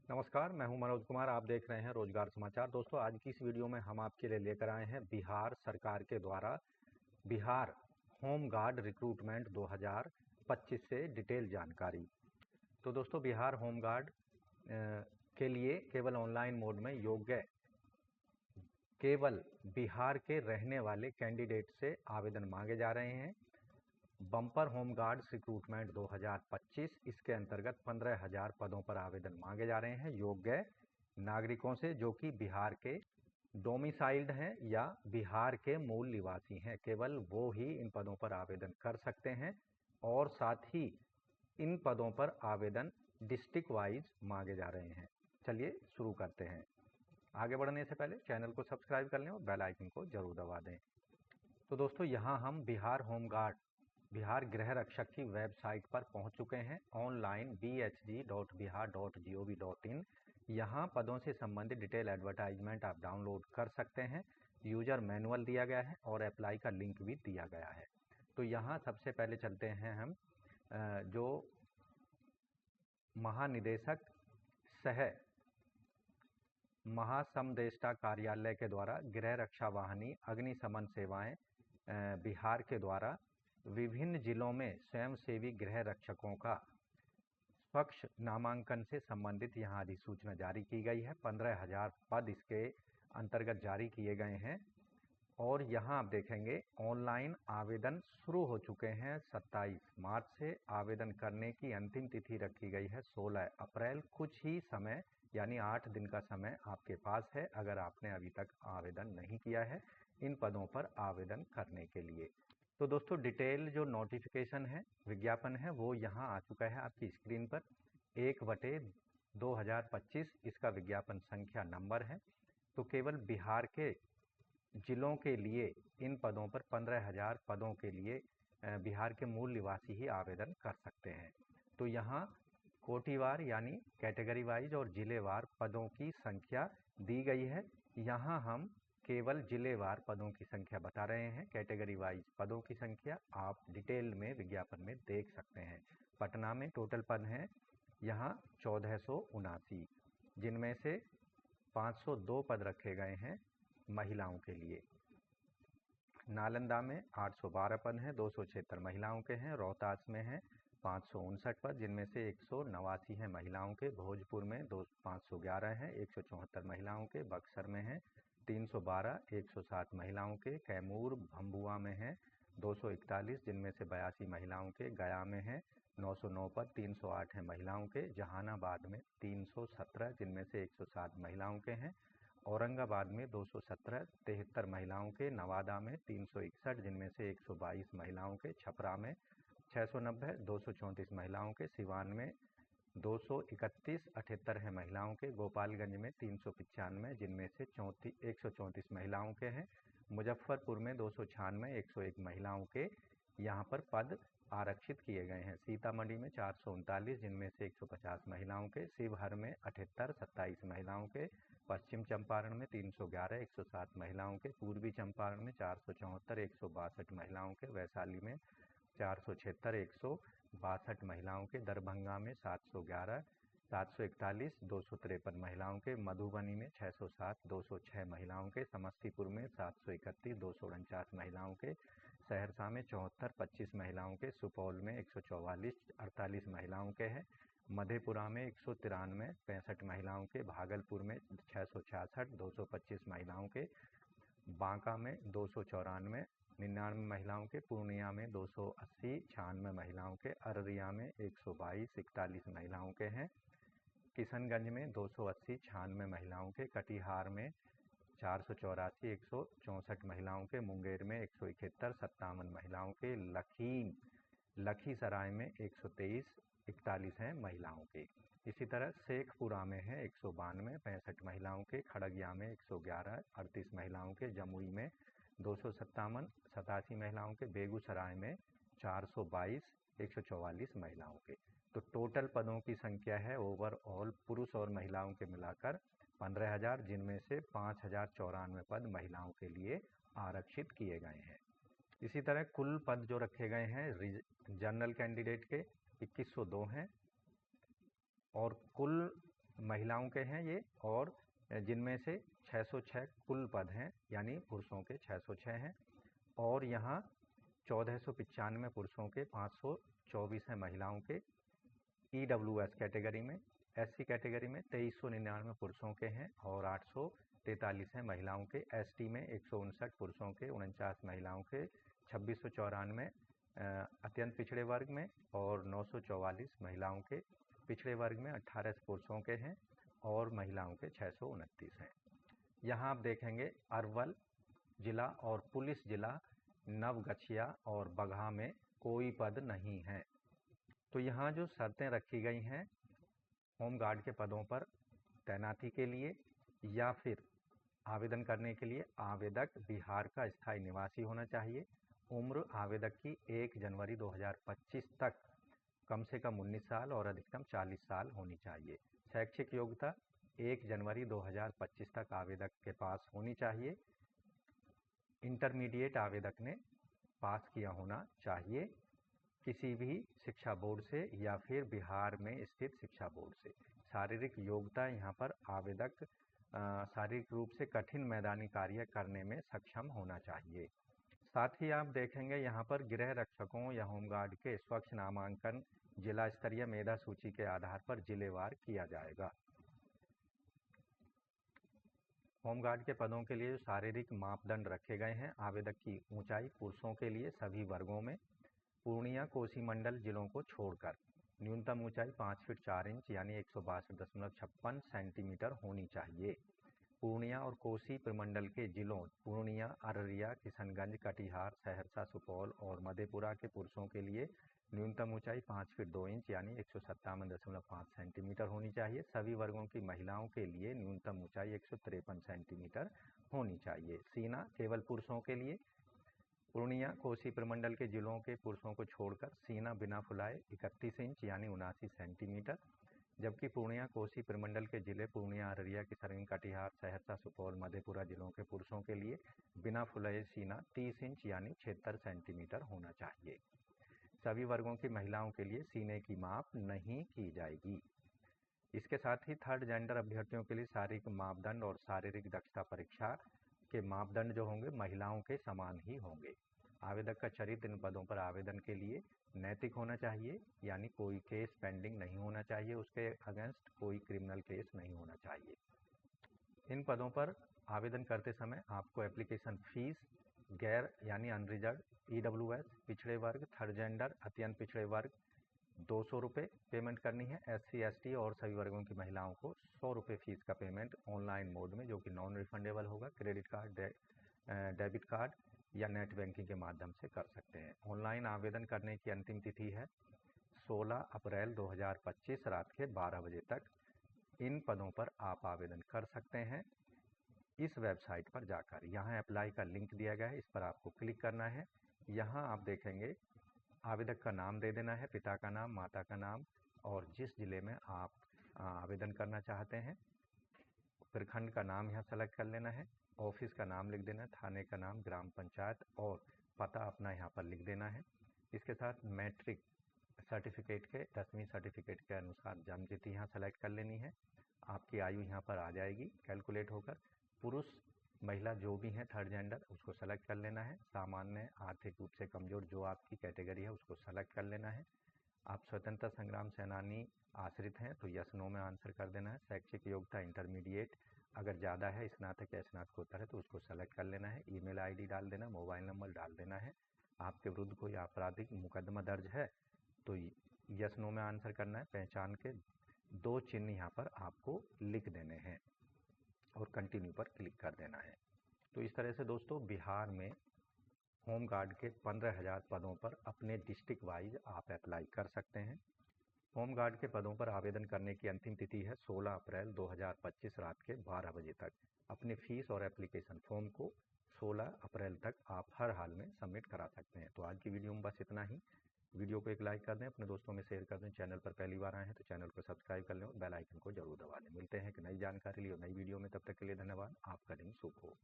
नमस्कार, मैं हूं मनोज कुमार। आप देख रहे हैं रोजगार समाचार। दोस्तों, आज की इस वीडियो में हम आपके लिए लेकर आए हैं बिहार सरकार के द्वारा बिहार होम गार्ड रिक्रूटमेंट 2025 से डिटेल जानकारी। तो दोस्तों, बिहार होम गार्ड के लिए केवल ऑनलाइन मोड में योग्य केवल बिहार के रहने वाले कैंडिडेट से आवेदन मांगे जा रहे हैं। बम्पर होम गार्ड्स रिक्रूटमेंट 2025, इसके अंतर्गत 15,000 पदों पर आवेदन मांगे जा रहे हैं योग्य नागरिकों से जो कि बिहार के डोमिसाइल्ड हैं या बिहार के मूल निवासी हैं। केवल वो ही इन पदों पर आवेदन कर सकते हैं और साथ ही इन पदों पर आवेदन डिस्ट्रिक्ट वाइज मांगे जा रहे हैं। चलिए शुरू करते हैं। आगे बढ़ने से पहले चैनल को सब्सक्राइब कर लें और बेल आइकन को जरूर दबा दें। तो दोस्तों, यहाँ हम बिहार होम गार्ड बिहार गृह रक्षक की वेबसाइट पर पहुंच चुके हैं। Online bhg.bihar.gov.in। यहाँ पदों से संबंधित डिटेल एडवर्टाइजमेंट आप डाउनलोड कर सकते हैं। यूजर मैनुअल दिया गया है और अप्लाई का लिंक भी दिया गया है। तो यहाँ सबसे पहले चलते हैं हम जो महानिदेशक सह महासमदेष्टा कार्यालय के द्वारा गृह रक्षा वाहिनी अग्निशमन सेवाएं बिहार के द्वारा विभिन्न जिलों में स्वयंसेवी गृह रक्षकों का स्वच्छ नामांकन से संबंधित यहाँ अधिसूचना जारी की गई है। 15,000 पद इसके अंतर्गत जारी किए गए हैं और यहाँ आप देखेंगे ऑनलाइन आवेदन शुरू हो चुके हैं। 27 मार्च से आवेदन करने की अंतिम तिथि रखी गई है 16 अप्रैल। कुछ ही समय यानी 8 दिन का समय आपके पास है अगर आपने अभी तक आवेदन नहीं किया है इन पदों पर आवेदन करने के लिए। तो दोस्तों, डिटेल जो नोटिफिकेशन है, विज्ञापन है, वो यहाँ आ चुका है आपकी स्क्रीन पर। 1/2025 इसका विज्ञापन संख्या नंबर है। तो केवल बिहार के जिलों के लिए इन पदों पर 15,000 पदों के लिए बिहार के मूल निवासी ही आवेदन कर सकते हैं। तो यहाँ कोटिवार यानी कैटेगरी वाइज और जिलेवार पदों की संख्या दी गई है। यहाँ हम केवल जिलेवार पदों की संख्या बता रहे हैं। कैटेगरी वाइज पदों की संख्या आप डिटेल में विज्ञापन में देख सकते हैं। पटना में टोटल पद हैं यहाँ 1479, जिनमें से 502 पद रखे गए हैं महिलाओं के लिए। नालंदा में 812 पद हैं, 276 महिलाओं के हैं। रोहतास में हैं 559 पद, जिनमें से 189 हैं महिलाओं के। भोजपुर में 511 हैं, 174 महिलाओं के। बक्सर में हैं 312, 107 महिलाओं के। कैमूर भंबुआ में हैं 241, जिनमें से 82 महिलाओं के। गया में हैं 909 पद, 308 हैं महिलाओं के। जहानाबाद में 317, जिनमें से 107 महिलाओं के हैं। औरंगाबाद में 217, 73 महिलाओं के। नवादा में 361, जिनमें से 122 महिलाओं के। छपरा में 690, 234 महिलाओं के। सिवान में 231, 78 है महिलाओं के। गोपालगंज में 395, जिनमें से 134 महिलाओं के हैं। मुजफ्फरपुर में 296, 101 महिलाओं के यहाँ पर पद आरक्षित किए गए हैं। सीतामढ़ी में 439, जिनमें से 150 महिलाओं के। शिवहर में 78, 27 महिलाओं के। पश्चिम चंपारण में 311, 107 महिलाओं के। पूर्वी चंपारण में 474, 162 महिलाओं के। वैशाली में 476, 162 महिलाओं के। दरभंगा में 711, 741, 253 महिलाओं के। मधुबनी में 607, 206 महिलाओं के। समस्तीपुर में 731, 249 महिलाओं के। सहरसा में 74, 25 महिलाओं के। सुपौल में 144, 48 महिलाओं के हैं। मधेपुरा में 193, 65 महिलाओं के। भागलपुर में 666, 225 महिलाओं के। बांका में 294, 99 महिलाओं के। पूर्णिया में 280, 96 महिलाओं के। अररिया में 122, 41 महिलाओं के हैं। किशनगंज में 280, 96 महिलाओं के। कटिहार में 484, 164 महिलाओं के। मुंगेर में 171, 57 महिलाओं के। लखीसराय में 123, 41 हैं महिलाओं के। इसी तरह शेखपुरा में है 192, 65 महिलाओं के। खड़गिया में 111, 38 महिलाओं के। जमुई में 257, 87 महिलाओं के। बेगूसराय में 422, 144 महिलाओं के। तो टोटल पदों की संख्या है ओवरऑल पुरुष और महिलाओं के मिलाकर 15,000, जिनमें से 5,094 पद महिलाओं के लिए आरक्षित किए गए हैं। इसी तरह कुल पद जो रखे गए हैं जनरल कैंडिडेट के 2102 हैं और कुल महिलाओं के हैं ये, और जिनमें से 606 कुल पद हैं, यानी पुरुषों के 606 हैं, और यहाँ 1495 पुरुषों के 524 हैं महिलाओं के। EWS कैटेगरी में, SC कैटेगरी में 2399 पुरुषों के हैं और 843 हैं महिलाओं के। ST में 159 पुरुषों के, 49 महिलाओं के, 2694 अत्यंत पिछड़े वर्ग में और 944 महिलाओं के। पिछड़े वर्ग में 18 पुरुषों के हैं और महिलाओं के 629 हैं। यहाँ आप देखेंगे अरवल जिला और पुलिस जिला नवगछिया और बगहा में कोई पद नहीं है। तो यहाँ जो शर्तें रखी गई हैं होमगार्ड के पदों पर तैनाती के लिए या फिर आवेदन करने के लिए, आवेदक बिहार का स्थायी निवासी होना चाहिए। उम्र आवेदक की 1 जनवरी 2025 तक कम से कम 19 साल और अधिकतम 40 साल होनी चाहिए। शैक्षिक योग्यता 1 जनवरी 2025 तक आवेदक के पास होनी चाहिए। इंटरमीडिएट आवेदक ने पास किया होना चाहिए किसी भी शिक्षा बोर्ड से या फिर बिहार में स्थित शिक्षा बोर्ड से। शारीरिक योग्यता यहाँ पर आवेदक शारीरिक रूप से कठिन मैदानी कार्य करने में सक्षम होना चाहिए। साथ ही आप देखेंगे यहाँ पर गृह रक्षकों या होमगार्ड के स्वच्छ नामांकन जिला स्तरीय मेधा सूची के आधार पर जिलेवार किया जाएगा। होमगार्ड के पदों के लिए शारीरिक मापदंड रखे गए हैं। आवेदक की ऊंचाई पुरुषों के लिए सभी वर्गों में पूर्णिया कोसी मंडल जिलों को छोड़कर न्यूनतम ऊंचाई 5 फीट 4 इंच यानी 162.56 सेंटीमीटर होनी चाहिए। पूर्णिया और कोसी प्रमंडल के जिलों पूर्णिया, अररिया, किशनगंज, कटिहार, सहरसा, सुपौल और मधेपुरा के पुरुषों के लिए न्यूनतम ऊंचाई 5 फीट 2 इंच यानी 157.5 सेंटीमीटर होनी चाहिए। सभी वर्गों की महिलाओं के लिए न्यूनतम ऊंचाई 153 सेंटीमीटर होनी चाहिए। सीना केवल पुरुषों के लिए पूर्णिया कोसी प्रमंडल के जिलों के पुरुषों को छोड़कर सीना बिना फुलाए 31 इंच यानी 79 सेंटीमीटर, जबकि पूर्णिया कोसी प्रमंडल के जिले पूर्णिया, अररिया, किशनगंज, कटिहार, सहरसा, सुपौल, मधेपुरा जिलों के पुरुषों के लिए बिना फुलाए सीना 30 इंच यानी 76 सेंटीमीटर होना चाहिए। सभी वर्गों की महिलाओं के लिए सीने की माप नहीं की जाएगी। इसके साथ ही थर्ड जेंडर अभ्यर्थियों के लिए शारीरिक मापदंड और शारीरिक दक्षता परीक्षा के मापदंड जो होंगे महिलाओं के समान ही होंगे। आवेदक का चरित्र इन पदों पर आवेदन के लिए नैतिक होना चाहिए, यानी कोई केस पेंडिंग नहीं होना चाहिए, उसके अगेंस्ट कोई क्रिमिनल केस नहीं होना चाहिए। इन पदों पर आवेदन करते समय आपको एप्लीकेशन फीस गैर यानी अनरिजर्व, EWS, पिछड़े वर्ग, थर्ड जेंडर, अत्यंत पिछड़े वर्ग 200 रुपये पेमेंट करनी है। SC, ST और सभी वर्गों की महिलाओं को 100 रुपये फीस का पेमेंट ऑनलाइन मोड में, जो कि नॉन रिफंडेबल होगा, क्रेडिट कार्ड, डेबिट कार्ड या नेट बैंकिंग के माध्यम से कर सकते हैं। ऑनलाइन आवेदन करने की अंतिम तिथि है 16 अप्रैल 2025 रात के 12 बजे तक। इन पदों पर आप आवेदन कर सकते हैं इस वेबसाइट पर जाकर। यहाँ अप्लाई का लिंक दिया गया है, इस पर आपको क्लिक करना है। यहाँ आप देखेंगे आवेदक का नाम दे देना है, पिता का नाम, माता का नाम और जिस जिले में आप आवेदन करना चाहते हैं प्रखंड का नाम यहाँ सेलेक्ट कर लेना है, ऑफिस का नाम लिख देना है, थाने का नाम, ग्राम पंचायत और पता अपना यहाँ पर लिख देना है। इसके साथ मैट्रिक सर्टिफिकेट के 10वीं सर्टिफिकेट के अनुसार जन्म तिथि यहाँ सेलेक्ट कर लेनी है। आपकी आयु यहाँ पर आ जाएगी कैलकुलेट होकर। पुरुष महिला जो भी हैं थर्ड जेंडर उसको सेलेक्ट कर लेना है। सामान्य आर्थिक रूप से कमजोर जो आपकी कैटेगरी है उसको सेलेक्ट कर लेना है। आप स्वतंत्रता संग्राम सेनानी आश्रित हैं तो यस नो में आंसर कर देना है। शैक्षिक योग्यता इंटरमीडिएट, अगर ज़्यादा है स्नातक या स्नातकोत्तर है तो उसको सेलेक्ट कर लेना है। ईमेल आईडी डाल देना, मोबाइल नंबर डाल देना है। आपके विरुद्ध कोई आपराधिक मुकदमा दर्ज है तो यस नो में आंसर करना है। पहचान के 2 चिन्ह यहाँ पर आपको लिख देने हैं और कंटिन्यू पर क्लिक कर देना है। तो इस तरह से दोस्तों बिहार में होमगार्ड के 15,000 पदों पर अपने डिस्ट्रिक्ट वाइज आप अप्लाई कर सकते हैं। होमगार्ड के पदों पर आवेदन करने की अंतिम तिथि है 16 अप्रैल 2025 रात के 12 बजे तक। अपनी फीस और एप्लीकेशन फॉर्म को 16 अप्रैल तक आप हर हाल में सबमिट करा सकते हैं। तो आज की वीडियो में बस इतना ही। वीडियो को एक लाइक कर दें, अपने दोस्तों में शेयर कर दें। चैनल पर पहली बार आए हैं तो चैनल को सब्सक्राइब कर लें और बेल आइकन को जरूर दबा लें। मिलते हैं एक नई जानकारी लिए और नई वीडियो में, तब तक के लिए धन्यवाद। आपका दिन शुभ हो।